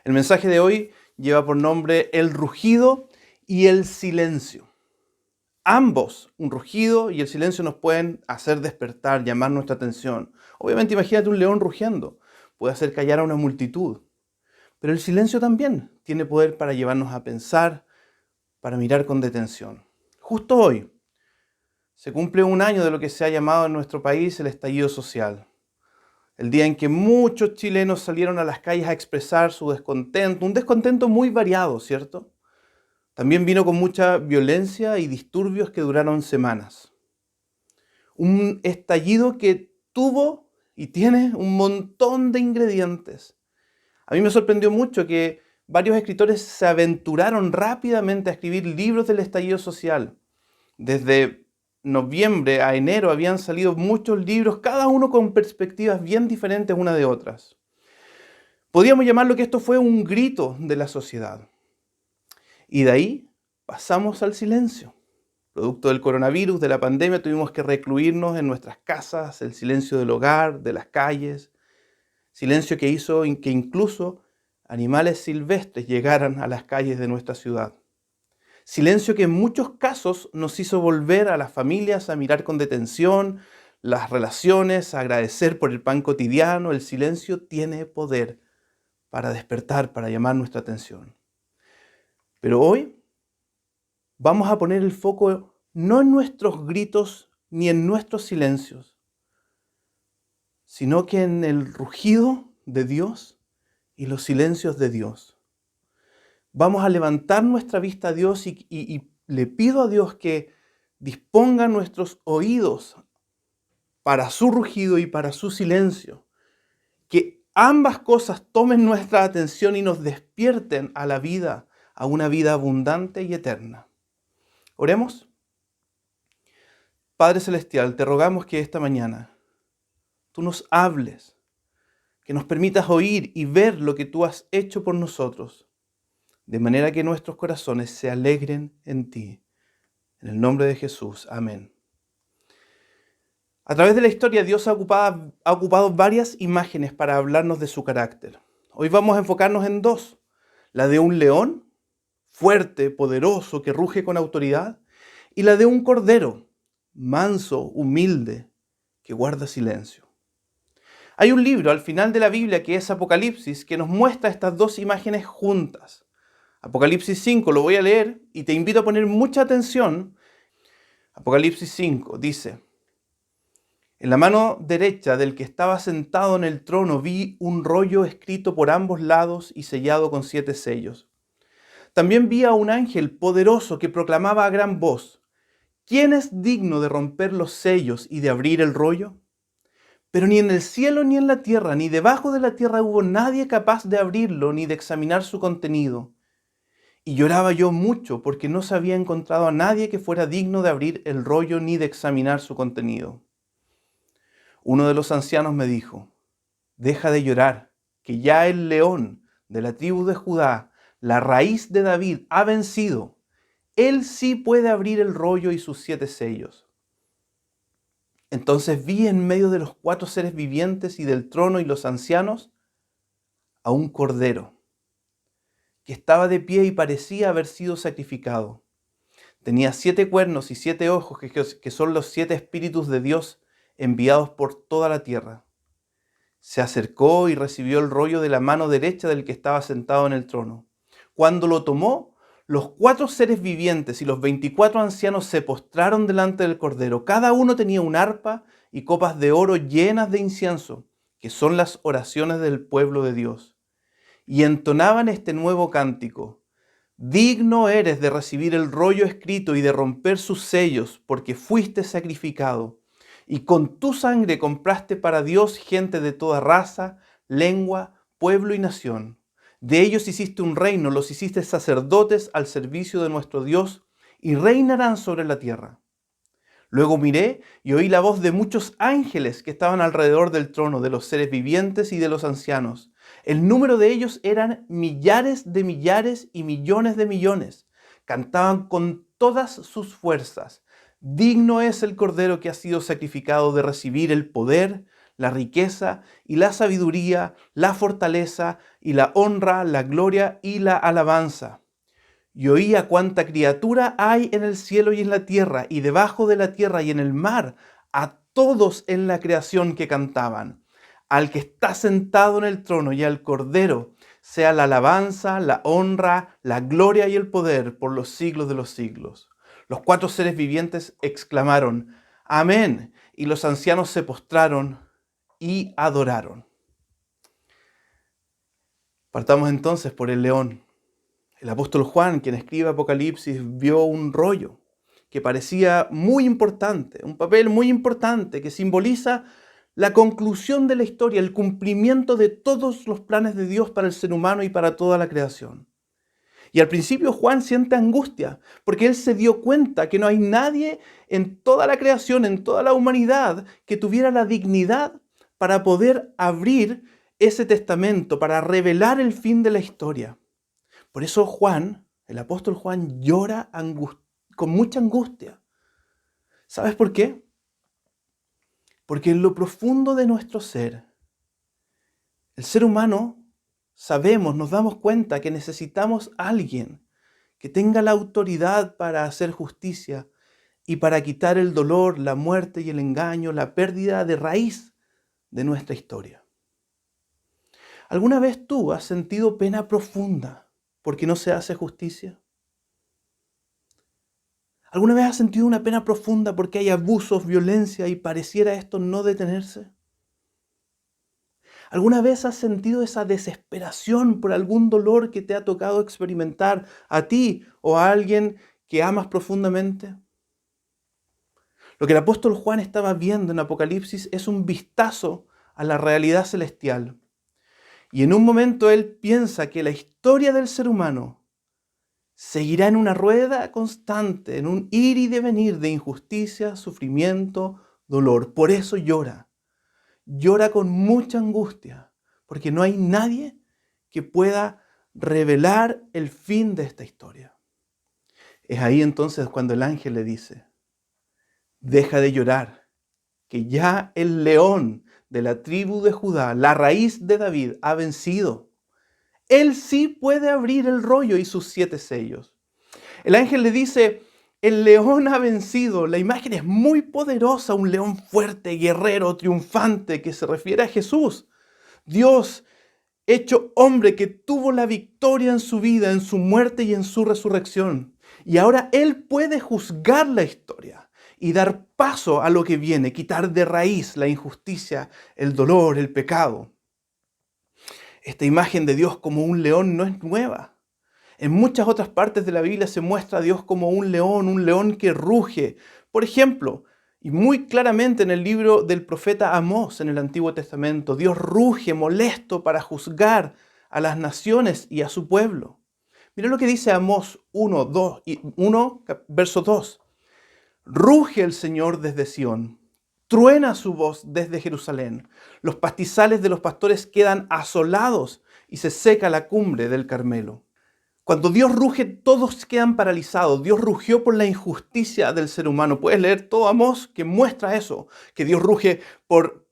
El mensaje de hoy lleva por nombre el rugido y el silencio. Ambos, un rugido y el silencio, nos pueden hacer despertar, llamar nuestra atención. Obviamente, imagínate un león rugiendo, puede hacer callar a una multitud. Pero el silencio también tiene poder para llevarnos a pensar, para mirar con detención. Justo hoy se cumple un año de lo que se ha llamado en nuestro país el estallido social. El día en que muchos chilenos salieron a las calles a expresar su descontento, un descontento muy variado, ¿cierto? También vino con mucha violencia y disturbios que duraron semanas. Un estallido que tuvo y tiene un montón de ingredientes. A mí me sorprendió mucho que varios escritores se aventuraron rápidamente a escribir libros del estallido social. Desde noviembre a enero habían salido muchos libros, cada uno con perspectivas bien diferentes una de otras. Podríamos llamarlo que esto fue un grito de la sociedad. Y de ahí pasamos al silencio. Producto del coronavirus, de la pandemia, tuvimos que recluirnos en nuestras casas, el silencio del hogar, de las calles. Silencio que hizo que incluso animales silvestres llegaran a las calles de nuestra ciudad. Silencio que en muchos casos nos hizo volver a las familias a mirar con detención las relaciones, a agradecer por el pan cotidiano. El silencio tiene poder para despertar, para llamar nuestra atención. Pero hoy vamos a poner el foco no en nuestros gritos ni en nuestros silencios, sino que en el rugido de Dios y los silencios de Dios. Vamos a levantar nuestra vista a Dios y le pido a Dios que disponga nuestros oídos para su rugido y para su silencio. Que ambas cosas tomen nuestra atención y nos despierten a la vida, a una vida abundante y eterna. Oremos. Padre Celestial, te rogamos que esta mañana tú nos hables, que nos permitas oír y ver lo que tú has hecho por nosotros, de manera que nuestros corazones se alegren en ti. En el nombre de Jesús. Amén. A través de la historia, Dios ha ocupado varias imágenes para hablarnos de su carácter. Hoy vamos a enfocarnos en dos. La de un león, fuerte, poderoso, que ruge con autoridad, y la de un cordero, manso, humilde, que guarda silencio. Hay un libro al final de la Biblia que es Apocalipsis, que nos muestra estas dos imágenes juntas. Apocalipsis 5, lo voy a leer y te invito a poner mucha atención. Apocalipsis 5 dice: en la mano derecha del que estaba sentado en el trono vi un rollo escrito por ambos lados y sellado con 7 sellos. También vi a un ángel poderoso que proclamaba a gran voz: ¿quién es digno de romper los sellos y de abrir el rollo? Pero ni en el cielo ni en la tierra, ni debajo de la tierra hubo nadie capaz de abrirlo ni de examinar su contenido. Y lloraba yo mucho porque no se había encontrado a nadie que fuera digno de abrir el rollo ni de examinar su contenido. Uno de los ancianos me dijo: deja de llorar, que ya el león de la tribu de Judá, la raíz de David, ha vencido. Él sí puede abrir el rollo y sus 7 sellos. Entonces vi en medio de los 4 seres vivientes y del trono y los ancianos a un cordero que estaba de pie y parecía haber sido sacrificado. Tenía 7 cuernos y 7 ojos, que son los 7 espíritus de Dios enviados por toda la tierra. Se acercó y recibió el rollo de la mano derecha del que estaba sentado en el trono. Cuando lo tomó, los 4 seres vivientes y los 24 ancianos se postraron delante del Cordero. Cada uno tenía un arpa y copas de oro llenas de incienso, que son las oraciones del pueblo de Dios. Y entonaban este nuevo cántico: digno eres de recibir el rollo escrito y de romper sus sellos, porque fuiste sacrificado. Y con tu sangre compraste para Dios gente de toda raza, lengua, pueblo y nación. De ellos hiciste un reino, los hiciste sacerdotes al servicio de nuestro Dios, y reinarán sobre la tierra. Luego miré y oí la voz de muchos ángeles que estaban alrededor del trono, de los seres vivientes y de los ancianos. El número de ellos eran millares de millares y millones de millones. Cantaban con todas sus fuerzas: digno es el Cordero que ha sido sacrificado de recibir el poder, la riqueza y la sabiduría, la fortaleza y la honra, la gloria y la alabanza. Y oía cuánta criatura hay en el cielo y en la tierra, y debajo de la tierra y en el mar, a todos en la creación que cantaban. Al que está sentado en el trono y al Cordero, sea la alabanza, la honra, la gloria y el poder por los siglos de los siglos. Los cuatro seres vivientes exclamaron, Amén, y los ancianos se postraron y adoraron. Partamos entonces por el león. El apóstol Juan, quien escribe Apocalipsis, vio un rollo que parecía muy importante, un papel muy importante que simboliza la conclusión de la historia, el cumplimiento de todos los planes de Dios para el ser humano y para toda la creación. Y al principio Juan siente angustia, porque él se dio cuenta que no hay nadie en toda la creación, en toda la humanidad, que tuviera la dignidad para poder abrir ese testamento, para revelar el fin de la historia. Por eso Juan, el apóstol Juan, llora con mucha angustia. ¿Sabes por qué? Porque en lo profundo de nuestro ser, el ser humano, sabemos, nos damos cuenta que necesitamos a alguien que tenga la autoridad para hacer justicia y para quitar el dolor, la muerte y el engaño, la pérdida de raíz de nuestra historia. ¿Alguna vez tú has sentido pena profunda porque no se hace justicia? ¿Alguna vez has sentido una pena profunda porque hay abusos, violencia y pareciera esto no detenerse? ¿Alguna vez has sentido esa desesperación por algún dolor que te ha tocado experimentar a ti o a alguien que amas profundamente? Lo que el apóstol Juan estaba viendo en Apocalipsis es un vistazo a la realidad celestial. Y en un momento él piensa que la historia del ser humano seguirá en una rueda constante, en un ir y devenir de injusticia, sufrimiento, dolor. Por eso llora. Llora con mucha angustia, porque no hay nadie que pueda revelar el fin de esta historia. Es ahí entonces cuando el ángel le dice, deja de llorar, que ya el león de la tribu de Judá, la raíz de David, ha vencido. Él sí puede abrir el rollo y sus 7 sellos. El ángel le dice, el león ha vencido. La imagen es muy poderosa, un león fuerte, guerrero, triunfante, que se refiere a Jesús. Dios hecho hombre que tuvo la victoria en su vida, en su muerte y en su resurrección. Y ahora Él puede juzgar la historia y dar paso a lo que viene, quitar de raíz la injusticia, el dolor, el pecado. Esta imagen de Dios como un león no es nueva. En muchas otras partes de la Biblia se muestra a Dios como un león que ruge. Por ejemplo, y muy claramente en el libro del profeta Amós en el Antiguo Testamento, Dios ruge molesto para juzgar a las naciones y a su pueblo. Mira lo que dice Amós 1, verso 2. Ruge el Señor desde Sión, truena su voz desde Jerusalén. Los pastizales de los pastores quedan asolados y se seca la cumbre del Carmelo. Cuando Dios ruge, todos quedan paralizados. Dios rugió por la injusticia del ser humano. Puedes leer todo Amós que muestra eso, que Dios ruge por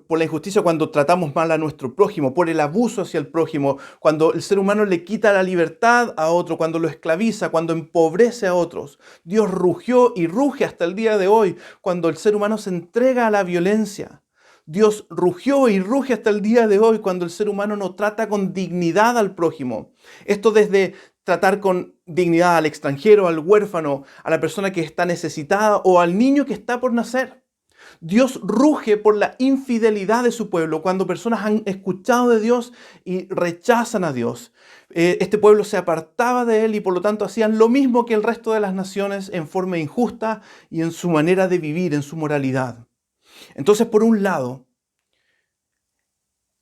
la injusticia cuando tratamos mal a nuestro prójimo, por el abuso hacia el prójimo, cuando el ser humano le quita la libertad a otro, cuando lo esclaviza, cuando empobrece a otros. Dios rugió y ruge hasta el día de hoy cuando el ser humano se entrega a la violencia. Dios rugió y ruge hasta el día de hoy cuando el ser humano no trata con dignidad al prójimo. Esto desde tratar con dignidad al extranjero, al huérfano, a la persona que está necesitada o al niño que está por nacer. Dios ruge por la infidelidad de su pueblo cuando personas han escuchado de Dios y rechazan a Dios. Este pueblo se apartaba de él y por lo tanto hacían lo mismo que el resto de las naciones en forma injusta y en su manera de vivir, en su moralidad. Entonces, por un lado,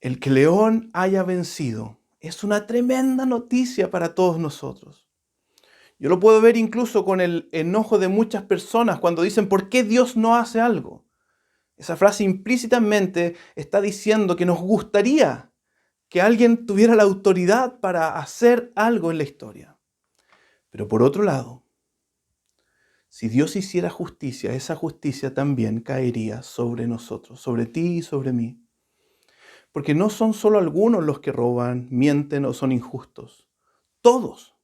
el que León haya vencido es una tremenda noticia para todos nosotros. Yo lo puedo ver incluso con el enojo de muchas personas cuando dicen, ¿por qué Dios no hace algo? Esa frase implícitamente está diciendo que nos gustaría que alguien tuviera la autoridad para hacer algo en la historia. Pero por otro lado, Si Dios hiciera justicia, esa justicia también caería sobre nosotros, sobre ti y sobre mí. Porque no son solo algunos los que roban, mienten o son injustos. Todos.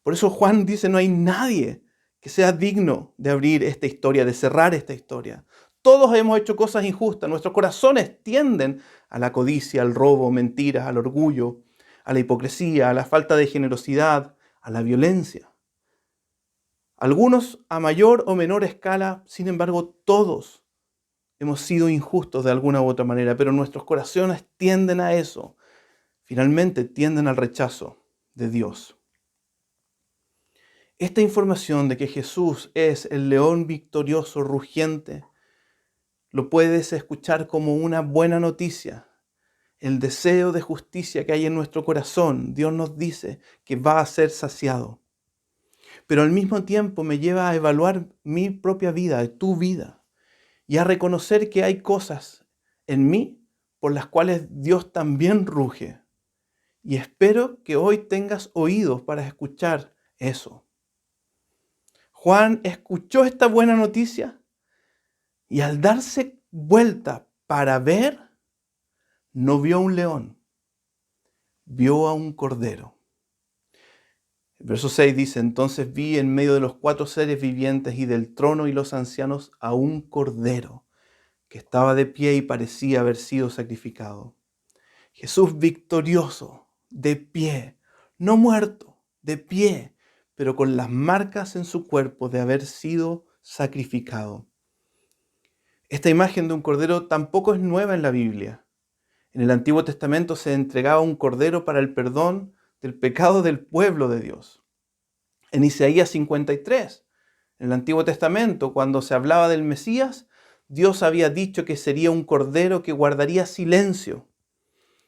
Por eso Juan dice, no hay nadie que sea digno de abrir esta historia, de cerrar esta historia. Todos hemos hecho cosas injustas. Nuestros corazones tienden a la codicia, al robo, mentiras, al orgullo, a la hipocresía, a la falta de generosidad, a la violencia. Algunos a mayor o menor escala, sin embargo, todos hemos sido injustos de alguna u otra manera, pero nuestros corazones tienden a eso. Finalmente tienden al rechazo de Dios. Esta información de que Jesús es el león victorioso, rugiente, lo puedes escuchar como una buena noticia. El deseo de justicia que hay en nuestro corazón, Dios nos dice que va a ser saciado. Pero al mismo tiempo me lleva a evaluar mi propia vida, tu vida, y a reconocer que hay cosas en mí por las cuales Dios también ruge. Y espero que hoy tengas oídos para escuchar eso. Juan escuchó esta buena noticia y al darse vuelta para ver, no vio a un león, vio a un cordero. El verso 6 dice, entonces vi en medio de los 4 seres vivientes y del trono y los ancianos a un cordero que estaba de pie y parecía haber sido sacrificado. Jesús victorioso, de pie, no muerto, de pie, pero con las marcas en su cuerpo de haber sido sacrificado. Esta imagen de un cordero tampoco es nueva en la Biblia. En el Antiguo Testamento se entregaba un cordero para el perdón del pecado del pueblo de Dios. En Isaías 53, en el Antiguo Testamento, cuando se hablaba del Mesías, Dios había dicho que sería un cordero que guardaría silencio,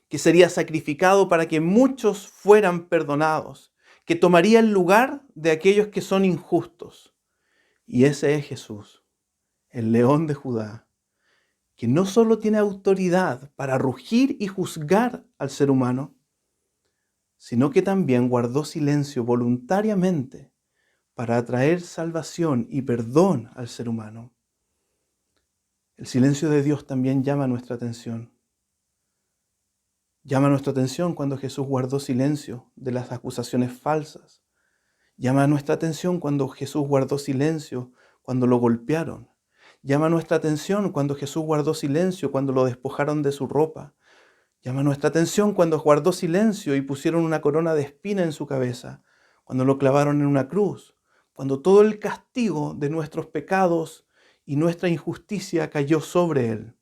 que sería sacrificado para que muchos fueran perdonados, que tomaría el lugar de aquellos que son injustos. Y ese es Jesús, el león de Judá, que no solo tiene autoridad para rugir y juzgar al ser humano, sino que también guardó silencio voluntariamente para atraer salvación y perdón al ser humano. El silencio de Dios también llama nuestra atención. Llama nuestra atención cuando Jesús guardó silencio de las acusaciones falsas. Llama nuestra atención cuando Jesús guardó silencio cuando lo golpearon. Llama nuestra atención cuando Jesús guardó silencio cuando lo despojaron de su ropa. Llama nuestra atención cuando guardó silencio y pusieron una corona de espina en su cabeza, cuando lo clavaron en una cruz, cuando todo el castigo de nuestros pecados y nuestra injusticia cayó sobre él.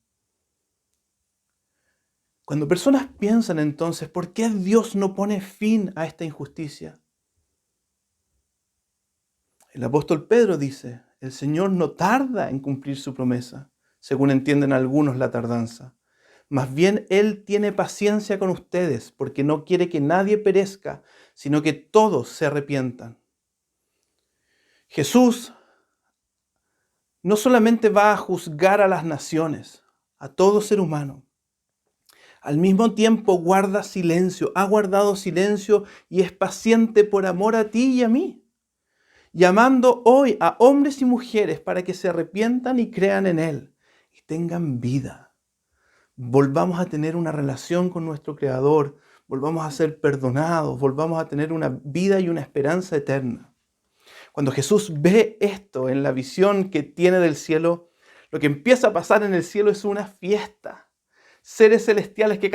Cuando personas piensan entonces, ¿por qué Dios no pone fin a esta injusticia? El apóstol Pedro dice, el Señor no tarda en cumplir su promesa, según entienden algunos la tardanza. Más bien Él tiene paciencia con ustedes, porque no quiere que nadie perezca, sino que todos se arrepientan. Jesús no solamente va a juzgar a las naciones, a todo ser humano. Al mismo tiempo guarda silencio, ha guardado silencio y es paciente por amor a ti y a mí, llamando hoy a hombres y mujeres para que se arrepientan y crean en Él y tengan vida. Volvamos a tener una relación con nuestro Creador, volvamos a ser perdonados, volvamos a tener una vida y una esperanza eterna. Cuando Jesús ve esto en la visión que tiene del cielo, lo que empieza a pasar en el cielo es una fiesta. Seres celestiales que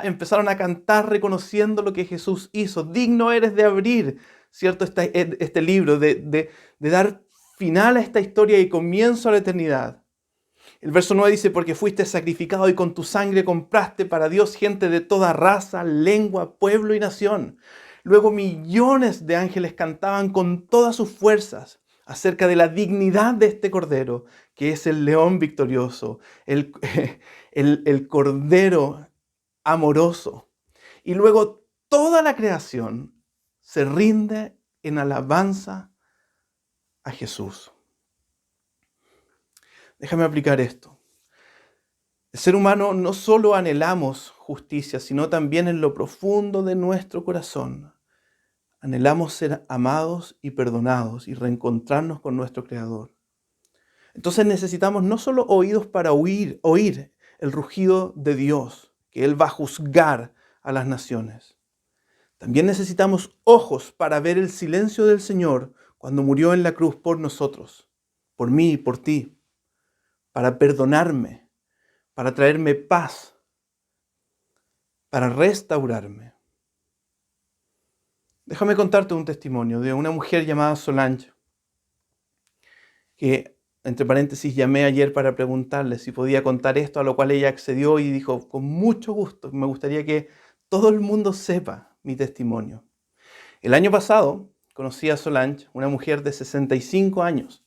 empezaron a cantar reconociendo lo que Jesús hizo. Digno eres de abrir, ¿cierto? Este libro, de dar final a esta historia y comienzo a la eternidad. El verso 9 dice, porque fuiste sacrificado y con tu sangre compraste para Dios gente de toda raza, lengua, pueblo y nación. Luego millones de ángeles cantaban con todas sus fuerzas acerca de la dignidad de este cordero, que es el león victorioso, el cordero amoroso. Y luego toda la creación se rinde en alabanza a Jesús. Déjame aplicar esto. El ser humano no solo anhelamos justicia, sino también en lo profundo de nuestro corazón Anhelamos ser amados y perdonados y reencontrarnos con nuestro Creador. Entonces necesitamos no solo oídos para oír el rugido de Dios, que Él va a juzgar a las naciones. También necesitamos ojos para ver el silencio del Señor cuando murió en la cruz por nosotros, por mí y por ti, para perdonarme, para traerme paz, para restaurarme. Déjame contarte un testimonio de una mujer llamada Solange, que, entre paréntesis, llamé ayer para preguntarle si podía contar esto, a lo cual ella accedió y dijo, con mucho gusto, me gustaría que todo el mundo sepa mi testimonio. El año pasado conocí a Solange, una mujer de 65 años,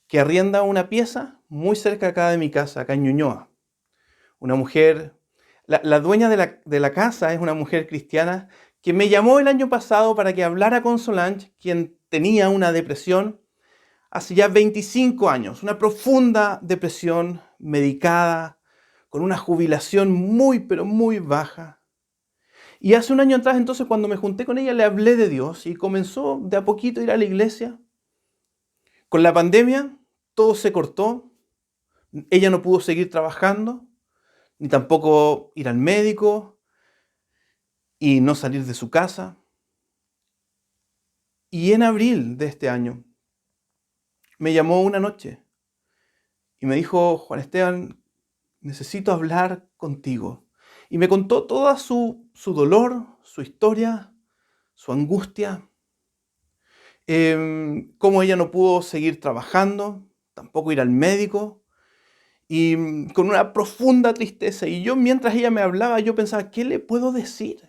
que arrienda una pieza muy cerca acá de mi casa, acá en Ñuñoa. Una mujer, la dueña de la casa es una mujer cristiana que me llamó el año pasado para que hablara con Solange, quien tenía una depresión hace ya 25 años, una profunda depresión medicada, con una jubilación muy, pero muy baja. Y hace un año atrás, entonces, cuando me junté con ella, le hablé de Dios y comenzó de a poquito a ir a la iglesia. Con la pandemia, todo se cortó. Ella no pudo seguir trabajando, ni tampoco ir al médico y no salir de su casa. Y en abril de este año, me llamó una noche y me dijo, Juan Esteban, necesito hablar contigo. Y me contó toda su dolor, su historia, su angustia, cómo ella no pudo seguir trabajando, tampoco ir al médico, y con una profunda tristeza. Y yo, mientras ella me hablaba, yo pensaba, ¿qué le puedo decir?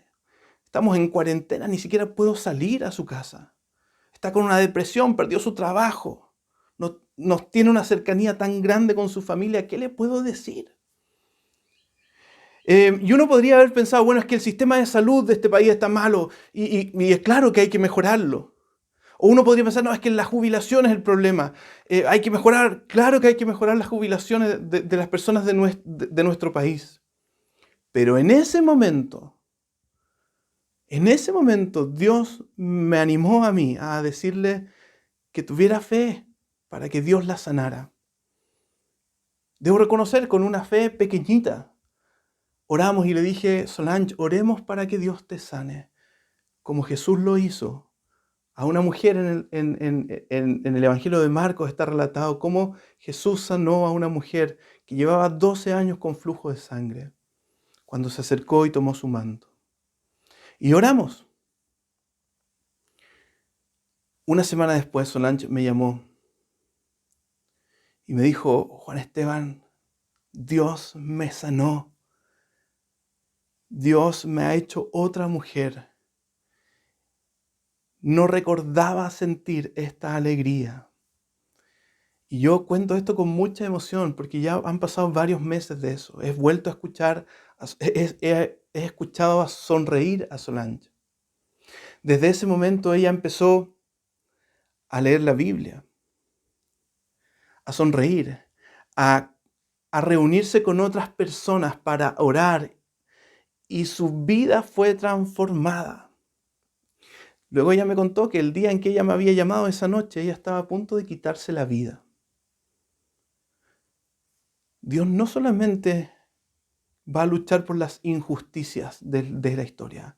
Estamos en cuarentena, ni siquiera puedo salir a su casa. Está con una depresión, perdió su trabajo, no tiene una cercanía tan grande con su familia, ¿qué le puedo decir? Y uno podría haber pensado, bueno, es que el sistema de salud de este país está malo y es claro que hay que mejorarlo. O uno podría pensar, no, es que la jubilación es el problema. Hay que mejorar, claro que hay que mejorar las jubilaciones de las personas de nuestro país. Pero en ese momento, Dios me animó a mí a decirle que tuviera fe para que Dios la sanara. Debo reconocer, con una fe pequeñita, oramos y le dije, Solange, oremos para que Dios te sane, como Jesús lo hizo. A una mujer en el Evangelio de Marcos está relatado cómo Jesús sanó a una mujer que llevaba 12 años con flujo de sangre, cuando se acercó y tomó su manto. Y oramos. Una semana después, Solange me llamó y me dijo, Juan Esteban, Dios me sanó. Dios me ha hecho otra mujer. No recordaba sentir esta alegría. Y yo cuento esto con mucha emoción porque ya han pasado varios meses de eso. He vuelto a escuchar, he escuchado a sonreír a Solange. Desde ese momento ella empezó a leer la Biblia, a sonreír, a reunirse con otras personas para orar y su vida fue transformada. Luego ella me contó que el día en que ella me había llamado esa noche, ella estaba a punto de quitarse la vida. Dios no solamente va a luchar por las injusticias de la historia.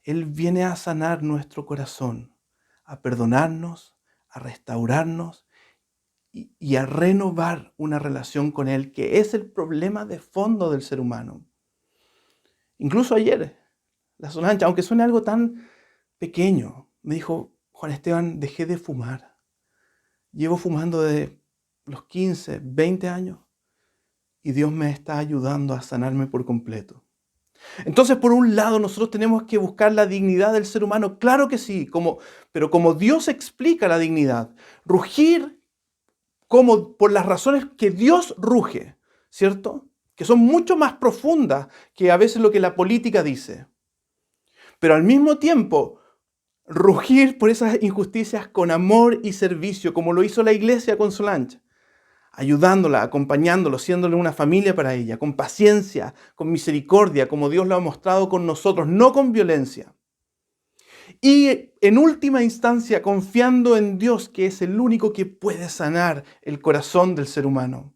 Él viene a sanar nuestro corazón, a perdonarnos, a restaurarnos y a renovar una relación con Él, que es el problema de fondo del ser humano. Incluso ayer, la Solange, aunque suene algo tan pequeño, me dijo, Juan Esteban, dejé de fumar. Llevo fumando desde los 15, 20 años y Dios me está ayudando a sanarme por completo. Entonces, por un lado, nosotros tenemos que buscar la dignidad del ser humano, claro que sí, pero como Dios explica la dignidad, rugir como por las razones que Dios ruge, ¿cierto? Que son mucho más profundas que a veces lo que la política dice. Pero al mismo tiempo, rugir por esas injusticias con amor y servicio, como lo hizo la iglesia con Solange, ayudándola, acompañándola, siéndole una familia para ella, con paciencia, con misericordia, como Dios lo ha mostrado con nosotros, no con violencia. Y en última instancia, confiando en Dios, que es el único que puede sanar el corazón del ser humano,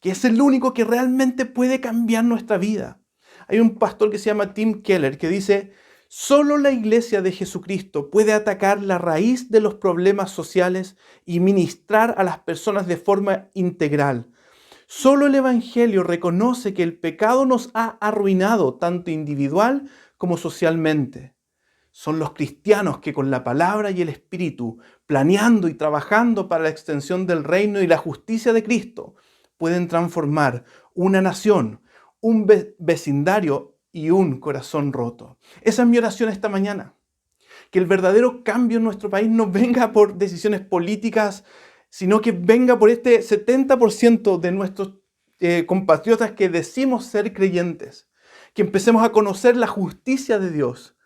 que es el único que realmente puede cambiar nuestra vida. Hay un pastor que se llama Tim Keller que dice: solo la iglesia de Jesucristo puede atacar la raíz de los problemas sociales y ministrar a las personas de forma integral. Solo el Evangelio reconoce que el pecado nos ha arruinado tanto individual como socialmente. Son los cristianos que con la palabra y el Espíritu, planeando y trabajando para la extensión del reino y la justicia de Cristo, pueden transformar una nación, un vecindario y un corazón roto. Esa es mi oración esta mañana. Que el verdadero cambio en nuestro país no venga por decisiones políticas, sino que venga por este 70% de nuestros compatriotas que decimos ser creyentes. Que empecemos a conocer la justicia de Dios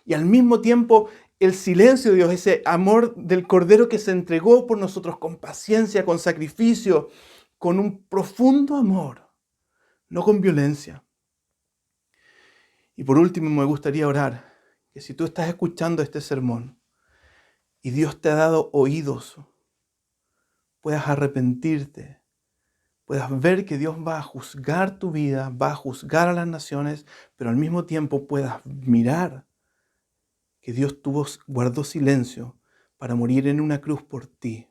y al mismo tiempo el silencio de Dios, ese amor del Cordero que se entregó por nosotros con paciencia, con sacrificio, con un profundo amor, no con violencia. Y por último me gustaría orar que si tú estás escuchando este sermón y Dios te ha dado oídos, puedas arrepentirte, puedas ver que Dios va a juzgar tu vida, va a juzgar a las naciones, pero al mismo tiempo puedas mirar que Dios guardó silencio para morir en una cruz por ti.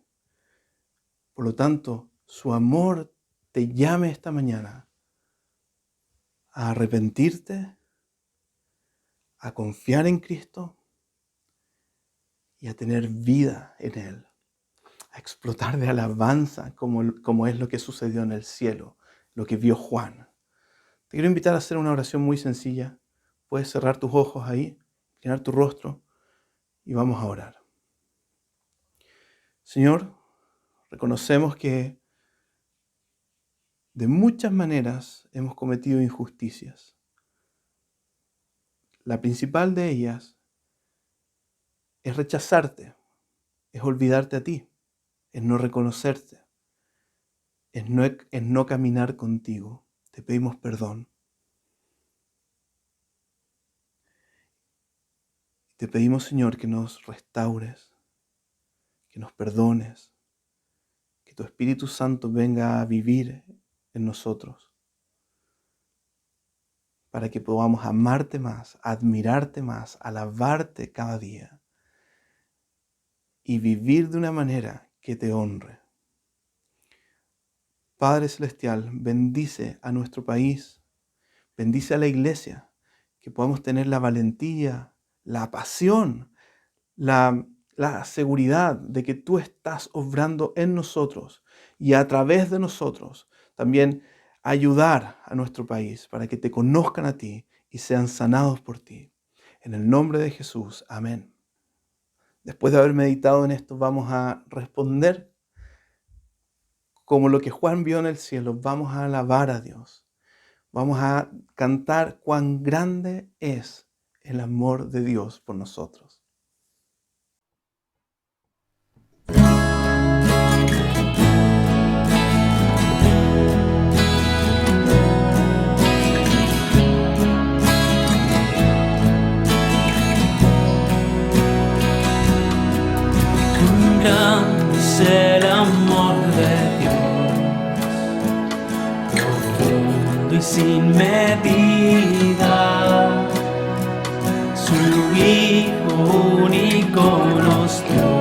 Por lo tanto, su amor te llame esta mañana a arrepentirte, a confiar en Cristo y a tener vida en Él, a explotar de alabanza como es lo que sucedió en el cielo, lo que vio Juan. Te quiero invitar a hacer una oración muy sencilla. Puedes cerrar tus ojos ahí, inclinar tu rostro y vamos a orar. Señor, reconocemos que de muchas maneras hemos cometido injusticias. La principal de ellas es rechazarte, es olvidarte a ti, es no reconocerte, es no caminar contigo. Te pedimos perdón. Te pedimos, Señor, que nos restaures, que nos perdones, que tu Espíritu Santo venga a vivir en nosotros, para que podamos amarte más, admirarte más, alabarte cada día y vivir de una manera que te honre. Padre Celestial, bendice a nuestro país, bendice a la iglesia, que podamos tener la valentía, la pasión, la seguridad de que tú estás obrando en nosotros y a través de nosotros también ayudar a nuestro país para que te conozcan a ti y sean sanados por ti. En el nombre de Jesús, amén. Después de haber meditado en esto, vamos a responder como lo que Juan vio en el cielo. Vamos a alabar a Dios. Vamos a cantar cuán grande es el amor de Dios por nosotros. Grande es el amor de Dios, profundo y sin medida. Su Hijo único nos dio,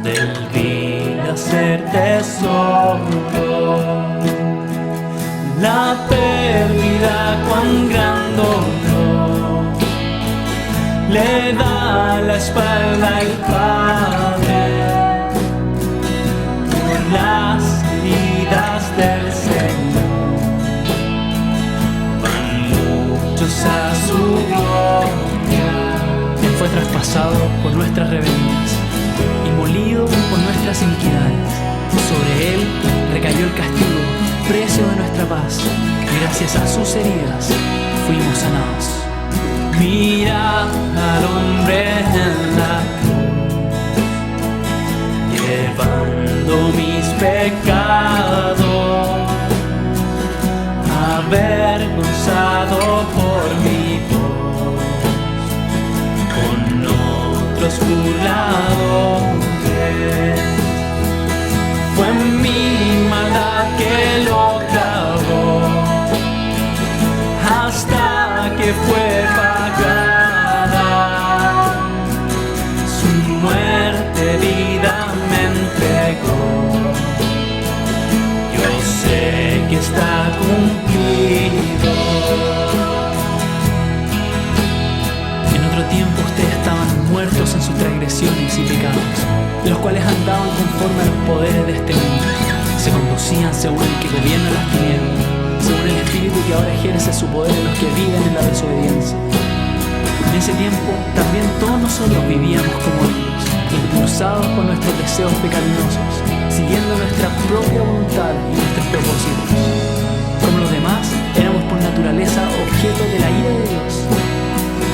del vil hacer tesoro. La pérdida cuán grande le da la espalda al Padre por las heridas del Señor. Van muchos a su gloria. Él fue traspasado por nuestras rebeliones y molido por nuestras iniquidades. Sobre él recayó el castigo, precio de nuestra paz, y gracias a sus heridas fuimos sanados. Mira al hombre en la cruz, llevando mis pecados, avergonzado por mi voz, sus transgresiones y pecados, los cuales andaban conforme a los poderes de este mundo, se conducían según el que gobierna las tinieblas, según el espíritu que ahora ejerce su poder en los que viven en la desobediencia. En ese tiempo también todos nosotros vivíamos como ellos, impulsados por nuestros deseos pecaminosos, siguiendo nuestra propia voluntad y nuestros propósitos. Como los demás, éramos por naturaleza objeto de la ira de Dios.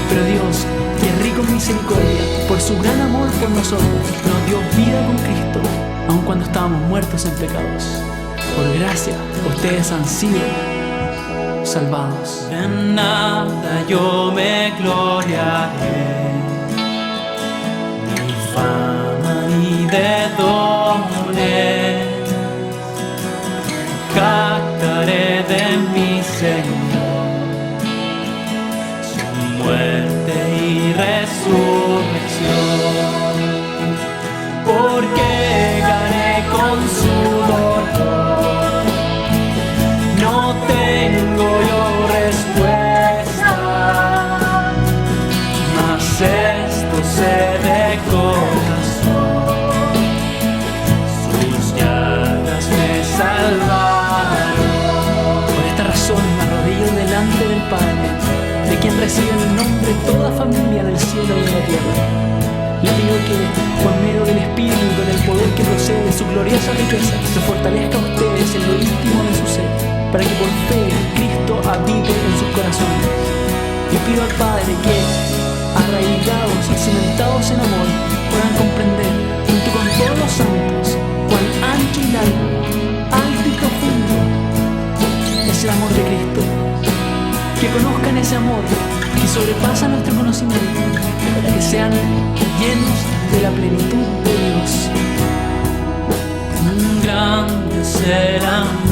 Pero Dios, que es rico en misericordia, por su gran amor por nosotros, nos dio vida con Cristo, aun cuando estábamos muertos en pecados. Por gracia, ustedes han sido salvados. En nada yo me gloriaré, ni fama ni de dones, cantaré de mi Señor, su muerte y resurrección, porque gané con su dolor. No tengo yo respuesta, mas esto sé de corazón, sus llagas me salvaron. Por esta razón me arrodillo delante del Padre, de quien recibe el nombre toda familia del cielo y de la tierra. Le pido que, por medio del Espíritu y con el poder que procede de su gloriosa riqueza, se fortalezca a ustedes en lo íntimo de su ser, para que por fe Cristo habite en sus corazones. Y pido al Padre que, arraigados y cimentados en amor, puedan comprender, junto con todos los santos, cuán ancho y largo, alto y profundo es el amor de Cristo. Que conozcan ese amor que sobrepasa nuestro conocimiento, para que sean llenos de la plenitud de Dios. Grande es el amor